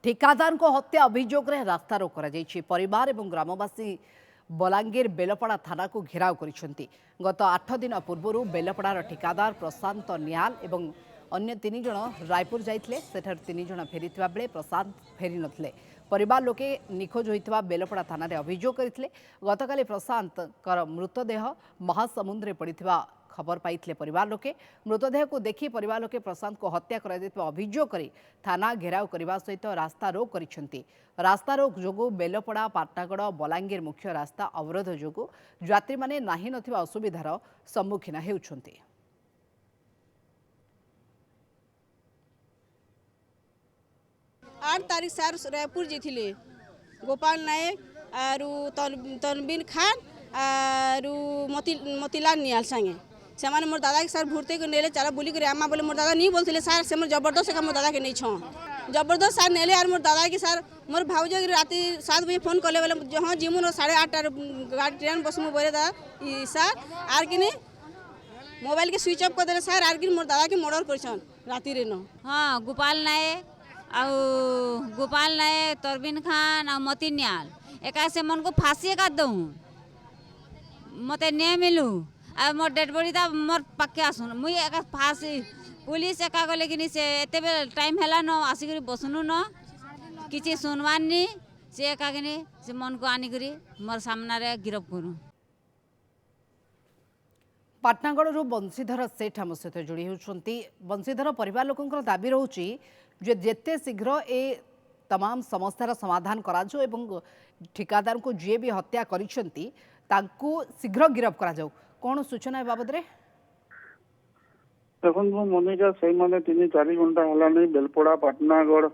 ठिकादार को हत्या अभियोग रास्ता रोक परिवार और ग्रामवासी बलांगीर बेलपड़ा थाना को घेराव कर गत 8 दिन पूर्व बेलपड़ार ठिकादार प्रशांत निहाल और अन्य 3 जन रायपुर जाते सेठार 3 जन फेरी बेले प्रशांत फेरी नथिले परिवार लोके निखोज होता बेलपड़ा थाना अभियोग करते गतकाली प्रशांत मृतदेह महासमुद्रे पड़ा खबर पाइथिले परिवार लोके मृतदेह को देखि परिवार लोके प्रशांत को हत्या कर अभियोग कर थाना घेराव करने सहित रास्ता रोक करिसेंती। रास्ता रोक जोगु बेलपड़ा पाटनागढ़ बलांगीर मुख्य रास्ता अवरोध जोगु यात्री माने नाही नथिबा असुविधार सम्मुखीन हेउछंती। 8 तारीख सार रायपुर जीथिले गोपाल नायक आरु तनवीर खान आरु मोतीलाल निहाल संगे से मोर दादा के सार भूरते को नेले चारा बुली करे आमा बोले मोर दादा नहीं बोलते सार से मोर जबरदस्त का मोर दादा के नहीं छो जबरदस्त सार नेले और मोर दादा के सार मोर भाउज राति 7 बजे फोन कले बोले जहाँ जिमु 8:30 गाड़ी ट्रेन बसमु बोले दादा सार आर कि मोबाइल के स्विच ऑफ कर दे सार आर कि मोर दादा के मर्डर करछन राति रे न। हाँ गोपाल नायक तनवीर खान और मोती निहाल एका से मन को फांसी का दऊँ मत नहीं मिलू आ मोर डेड बॉडी ता मोर पक्के आसुन मुई एका फांसी पुलिस एका गले कि से एते टाइम हैला न आसिक बसनु न किछि सुनवानी से एका कि से मन को आनी करी मोर सामना रे गिरफ करू। पाटनागढ़ बंशीधर सेठ आम सहित जोड़ी होती बंशीधर परिवार लोक दाबी रोचे जेते शीघ्र ए तमाम समस्यार समाधान कराजो एवं ठिकादार को जी भी हत्या करिसेंती तांको शीघ्र गिरफ करा जाऊ कौन सूचना है बाबद रे देखो मनिका से 3-4 घंटा है बेलपड़ा पाटनागढ़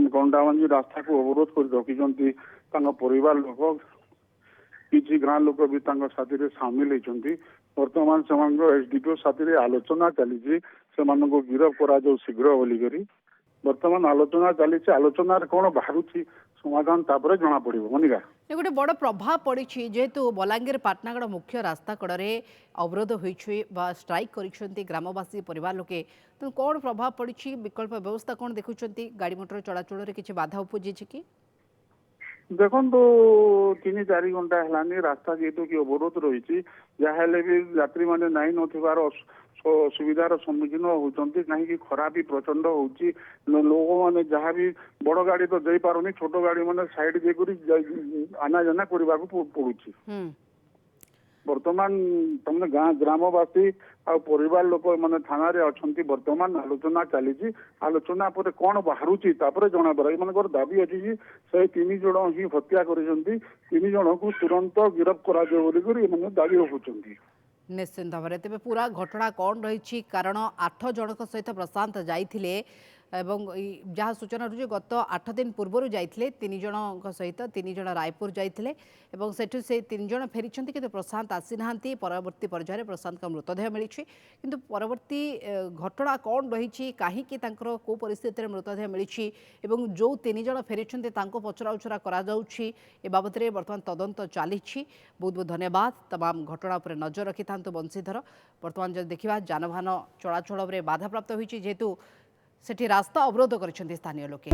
कंडाबांजी रास्ता को अवरोध कर रखी परिवार लोक किसी गाँ लोक भी साथी सामिल होती बर्तमान से एसडीपीओ साथी आलोचना चली गिरफ करा शीघ्र बोलिकी बर्तमान आलोचना चली आलोचना कौन बाहर समाधान तापर जना पड़े मनिका गोटे बड़ प्रभाव पड़ी जेहेतु बलांगीर पाटनागढ़ मुख्य रास्ता कड़े अवरोध होती स्ट्राइक कर ग्रामवासी परिवार लोके तो कौन प्रभाव पड़ी विकल्प व्यवस्था कौन देखुं गाड़ी मोटर चलाचल में किसी बाधा उपजी कि देखो 3-4 घंटा है रास्ता जेहेतु कि अवरोध रही जहाँ भी यात्री मैंने नाई नथिबार असुविधार सम्मुखीन होती कहीं खरा भी प्रचंड होची लोक मैंने जहाँ भी बड़ गाड़ी तो जाई पारुनी छोट गाड़ी मैंने साइड देकर आना जाना करने को पड़ुची। बर्तमान तुमने गाँ ग्रामवासी आ परिवार लोक मैंने थाना अच्छा बर्तमान आलोचना चली आलोचना पर कौन बाहर जना पड़ा ये दाबी अच्छी से 3 जन ही हत्या कर 3 जन को तुरंत गिरफ कर दाबी रखुंट। निश्चिंत भाव में तेज पूरा घटना कौन रही कारण 8 जन सहित प्रशांत जाइए जहाँ सूचना रही गत 8 दिन पूर्व जाइए 3 जन सहित 3 जन रायपुर जाइए सेठू से 3 जन फेरी कि प्रशांत आसी ना परवर्ती पर्यायर प्रशांत का मृतदेह मिली किंतु परवर्ती घटना कौन रही कहीं कौ परिस्थिति मृतदेह मिली जो 3 जन फेरी पचराउचरा बाबद बर्तमान तदंत चली बहुत बहुत धन्यवाद तमाम घटना पर नजर रखि था बंशीधर बर्तमान जब देखा जानवाहन चलाचल में बाधाप्राप्त होती जेहेतु सेठी रास्ता अवरोध कर स्थानीय लोके।